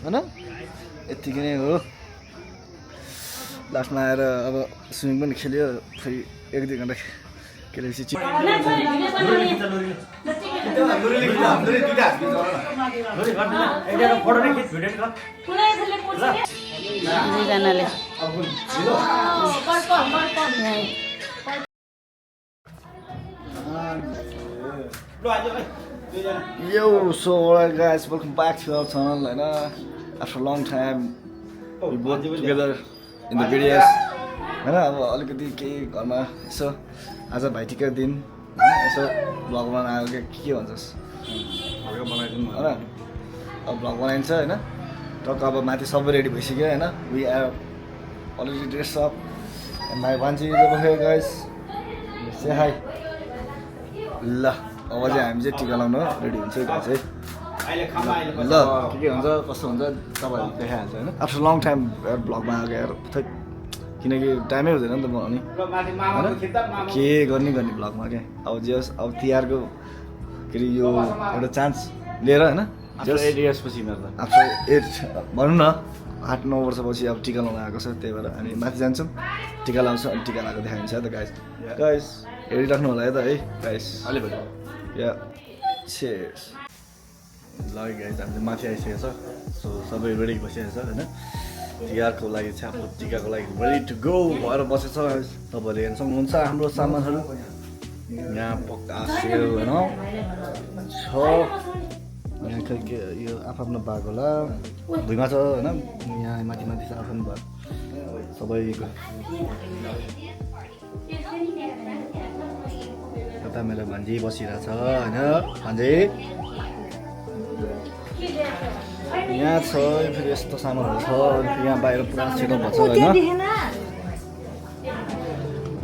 हैन यतिकै नै हो लास्टमा आएर अब स्विमिङ पनि खेल्यो फेरि 1-2 घण्टा खेलेपछि Yo, so alright guys, welcome back to our channel. And after a long time, we both together in the videos. And अब अलिकति केही घरमा यसो आज भाइटिका दिन यसो भ्लग बनाएको के भन्छस् बनाइदिनु हैन अब भ्लग बनाइन्छ हैन टक्क अब माथि सबै रेडी भइसक्यो हैन we are already dress up and my वान्ची is over here guys say hi ल अब चाहिँ हामी चाहिँ टिका लाउन रेडी हुन्छ गाइस है ल के हुन्छ कस्तो हुन्छ तपाईहरुले देखाइहाल्छ हैन आफ्टर लङ टाइम भ्लगमा आएको यार किनकि टाइमै हुँदैन नि त बनाउने के गर्ने भ्लगमा क्या अब जस अब तिहारको के अरे यो एउटा चान्स लिएर होइन जस 8 इयर्स पछि मेरो त आफ्टर 8 भनौँ न 8-9 वर्षपछि अब टिका लाउन आएको छ त्यही भएर अनि माथि जान्छौँ टिका लाउँछौँ अनि टिका लगाएको देखाइन्छ त गाइस हेरिराख्नु होला है त है गाइस अलि भयो या चेयर्स ल गाइस हामी माथि आइसकेको छ सो सबै रेडी बसिरहेको छ होइन तिहारको लागि चाहिँ हाम्रो टिकाको लागि रेडी टु गो भएर बसेछ तपाईँहरूले हेर्न सक्नुहुन्छ हाम्रो सामानहरू यहाँ पक्का सेल होइन छ यहाँ खै के यो आफ्नो भाग होला भुइँमा छ होइन यहाँ माथि छ आफ्नो भाग सबैको यता मेरो भान्जी बसिरहेछ होइन भान्जी यहाँ छ फेरि यस्तो सामानहरू छ यहाँ बाहिर पुरा सेटअप भएको छ होइन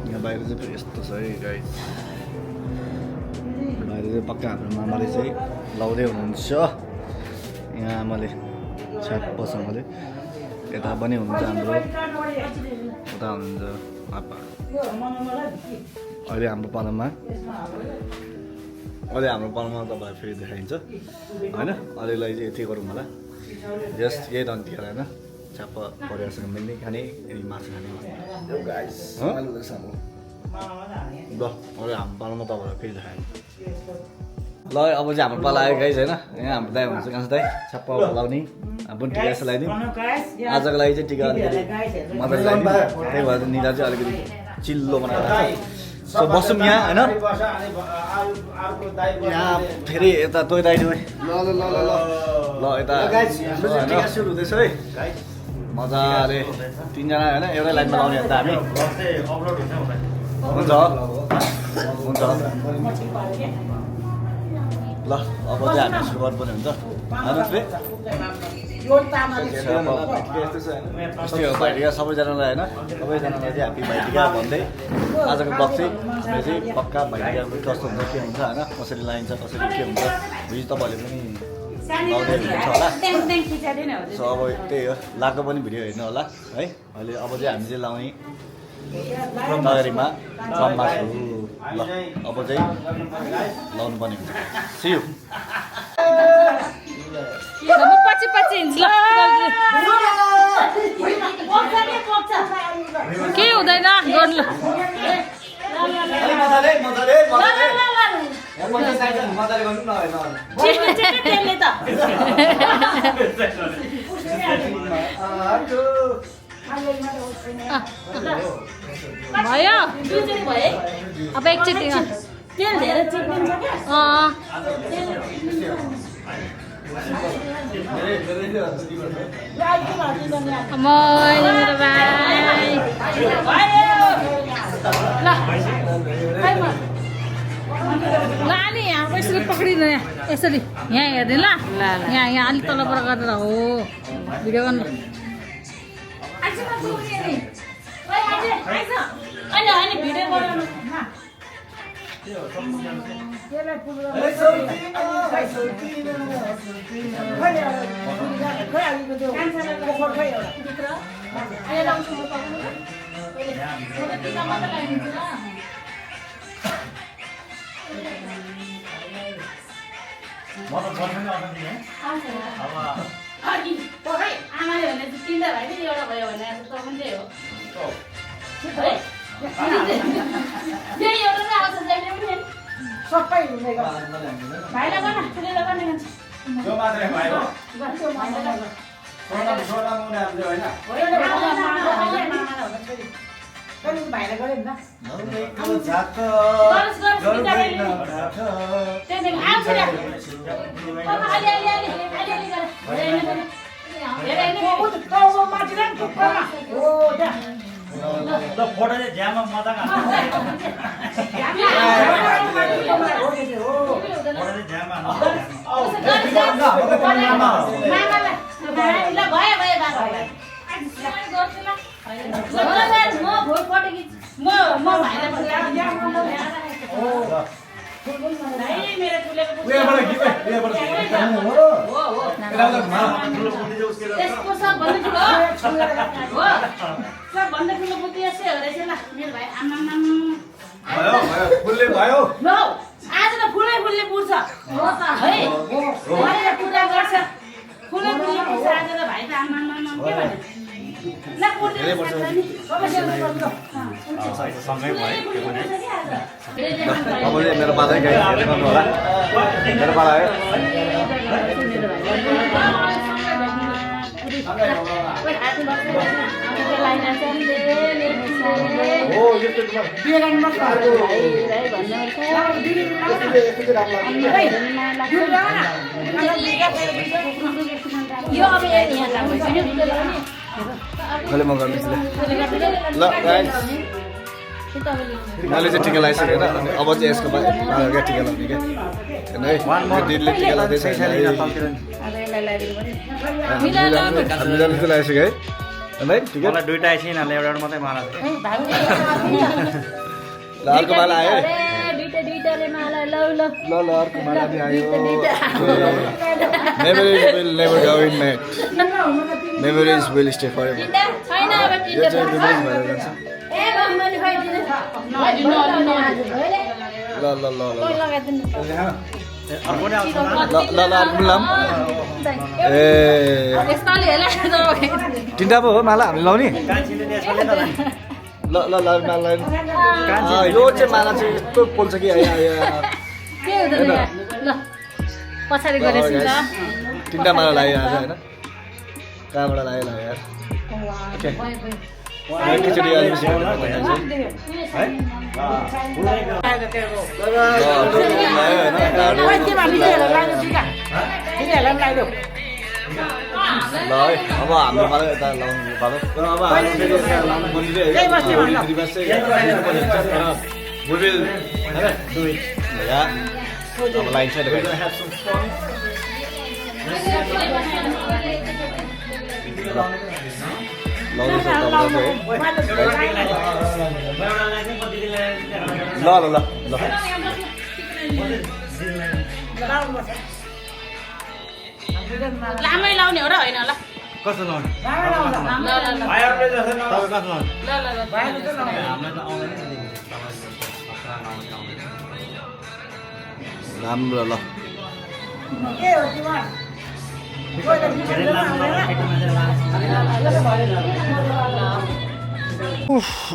यहाँ बाहिर चाहिँ फेरि यस्तो छ है गाइस बाहिर चाहिँ पक्का हाम्रो मामाले चाहिँ लाउँदै हुनुहुन्छ यहाँ आमाले छ्याप्पसँगले यता पनि हुनुहुन्छ हाम्रो उता हुनुहुन्छ पापा अहिले हाम्रो पालामा तपाईँलाई फेरि देखाइन्छ होइन अहिलेलाई चाहिँ यति गरौँ होला जस्ट यही दन्ती होइन छ्याप्प परिवारसँग मिल्ने खाने अनि मासु खाने गाइस ल अहिले हाम्रो पालामा तपाईँलाई फेरि देखाएँ ल अब चाहिँ हाम्रो पाला आयो गाइस होइन यहाँ हाम्रो दाइ हुन्छ कहाँ दाइ छ्याप्प लाउने पनि टिका जस्तो लगाइदिउँ आजको लागि चाहिँ टिका अलिकति मजाले लगाइदिउँ त्यही भएर निदा चाहिँ अलिकति चिल्लो बनाएर सो बसौँ यहाँ होइन यहाँ फेरि यता तोइ दाइदिउँ है ल यता सुरु हुँदैछ है मजाले 3 जना होइन एउटै लाइनमा लाउने अन्त हामी हुन्छ ल अब चाहिँ हामी सुरु गर्नुपर्ने हुन्छ भाइटिका सबैजनालाई होइन सबैजनालाई चाहिँ ह्याप्पी भाइटिका भन्दै आजको ब्लग चाहिँ हामीले चाहिँ पक्का भाइटिका कस्तो हुन्छ के हुन्छ होइन कसरी लाइन्छ कसरी के हुन्छ भिडियो तपाईँहरूले पनि लाउँदै हुनुहुन्छ होला सो अब त्यही हो लाग्दो पनि भिडियो हेर्नु होला है अहिले अब चाहिँ हामी चाहिँ लाउने तयारीमा जम्मा छु ल अब चाहिँ लाउनु पर्ने हुन्छ सियु पछि हिँड्छ के हुँदैन गर्नु भयो अब एकचोटि लाने यहाँ यसरी पक्रिनु यसरी यहाँ हेर्ने ल यहाँ अलिक तलबाट गरेर हो भिडियो गर्नु तिनवटा भाइ चाहिँ एउटा भयो भने त पनि त्यही हो है यही एउटा नै आउँछ जहिले पनि सबै भाइलाई गर्न ठुलोलाई गर्ने मान्छे यो मात्रै भाइ हो छोरा मुना हामीले होइन भाइलाई गऱ्यो नि फोटो चाहिँ ज्याममा मजा फोटो चाहिँ ज्याममा भन्दा ठुलो बुद्धि यस्तै हो रहेछ ल मेरो भाइ आमा फुलले भयो आज त फुलै फुलले पुर्छ हो त है भनेर पूजा गर्छ फुलै फुलले पुर्छ आज त भाइ त आमा के भने ल पुर्दै पर्छ नि सँगै भयो अब चाहिँ मेरो बाधै गाई हेर्दै गर्नु होला मेरो बाला है कहिले म गर्दैछु ल गाइस मैले चाहिँ टिका लगाइसकेँ होइन अनि अब चाहिँ यसको बारेमा टिका लगाउने क्या है दिदीले टिका लाग्दैछ मिलाउनु लगाइसक्यो है ठिकै मलाई दुईटा एकछिन हाल्ने एउटा मात्रै माला छ ल अर्को माला आयो है दुईटाले माला ल ल अर्को माला पनि आयो memories will never go in night memories will stay forever छैन अब यो चाहिँ मेमोरिज भएर जान्छ ल ल ल ल अर्को नै आउँछ ल ल अर्को लाम ए तिनवटा पो हो माला हामीले लाउने कान्छीले त्यसले त ल ल ल माला यो चाहिँ माला चाहिँ यस्तो पोल्छ कि पछाडि गरेछ तिनवटा माला लाग्यो आज होइन कहाँबाट लाग्यो यार एकैचोटि अलिकति ल है अब हाम्रो पालो यता लाउनु पालो अब हामी फेरि लाउनु मन्दिरै अब लाइन छैन ल ल ल ल लामै लाउने हो र होइन ल कस्तो लाउने ल भाइहरूले जस्तो तपाईँ कस्तो लाउने ल राम्रो ल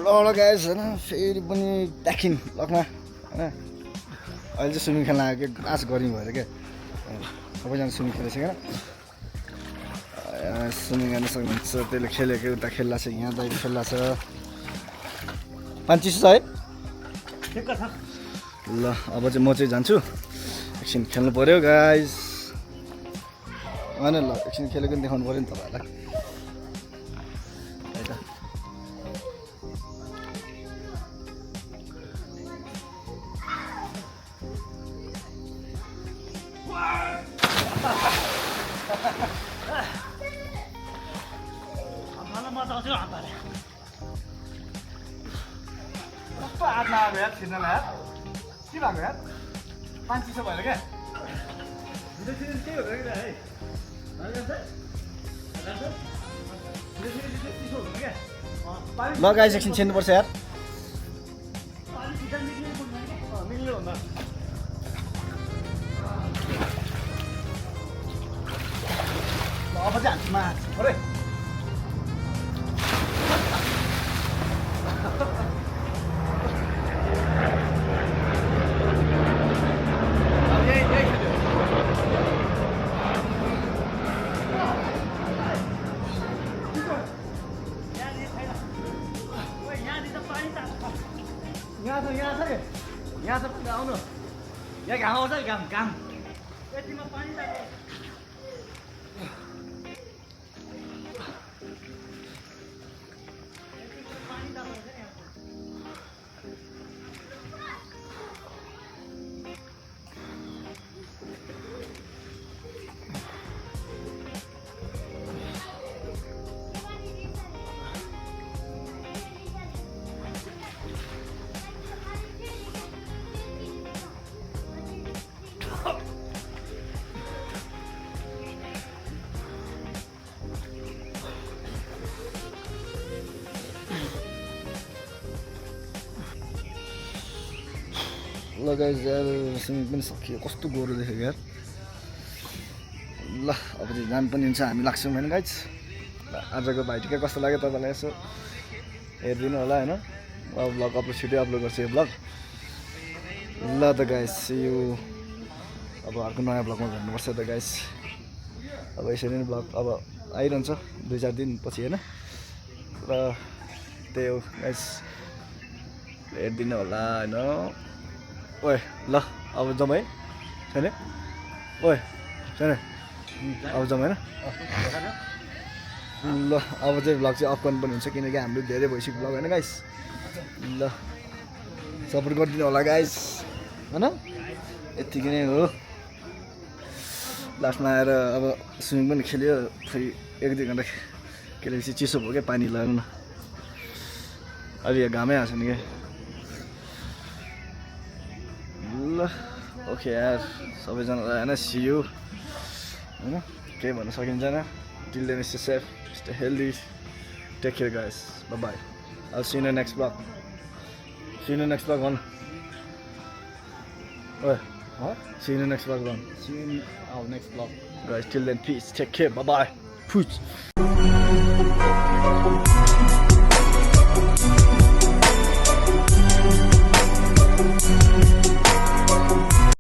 ल गाइस होइन फेरि पनि दाखिन लकमा होइन अहिले चाहिँ स्विमिङ खेल्न आयो क्या आज गर्मी भएर क्या सबैजना स्विमिङ खेलिसकेर स्विमिङ गर्न सक्नुहुन्छ त्यसले खेलेको उता खेल्ला छ यहाँ दाइ खेल्ला छ पानी चिसो छ है ल अब चाहिँ म चाहिँ जान्छु एकछिन खेल्नु पऱ्यो गाइस होइन ल एकछिन खेलेको पनि देखाउनु पऱ्यो नि तपाईँहरूलाई कस्तो हातमा आएको यार छिर्नलाई यार के भएको यार पानी चिसो भएर क्या केही हुँदैन क्या है ल गाइस एकछिन छिर्नुपर्छ यार मिल्यो भन्दा अब चाहिँ हातमा यहाँ घाम आउँछ घाम घाम यतिमा पानी लाग्यो ल गाइस यार स्विमिङ पनि सकियो कस्तो गोरो देख्यो यार ल अब चाहिँ जान पनि हुन्छ हामी लाग्छौँ होइन गाइस आजको भाइटिका कस्तो लाग्यो तपाईँलाई यसो हेरिदिनु होला होइन अब ब्लग अपलोड छिटै अपलोड गर्छु यो ब्लग ल त गाइस यो अब अर्को नयाँ ब्लगमा भन्नुपर्छ त गाइस अब यसरी नै ब्लग अब आइरहन्छ 2-4 दिन पछि होइन र त्यही हो गाइस हेरिदिनु होला होइन ओए ल अब जाउँ है छैन ओए छैन अब जाउँ होइन ल अब चाहिँ भ्लग चाहिँ अफ गर्नु पनि हुन्छ किनकि हाम्रो धेरै भइसक्यो भ्लग होइन गाइस ल सपोर्ट गरिदिनु होला गाइस होइन यत्तिकै नै हो लास्टमा आएर अब स्विमिङ पनि खेल्यो फेरि 1-2 घन्टा खेलेपछि चिसो भयो क्या पानी लगाउनु न अहिले यहाँ घामै आएको छ नि क्या ल ओके यार सबैजनालाई होइन सी यू होइन केही भन्न सकिँदैन till then stay safe stay healthy take care guys bye bye I see you in the next vlog see you in the next vlog भन ओए see you in the next vlog भन See you in our next vlog. guys till then peace take care bye bye Peace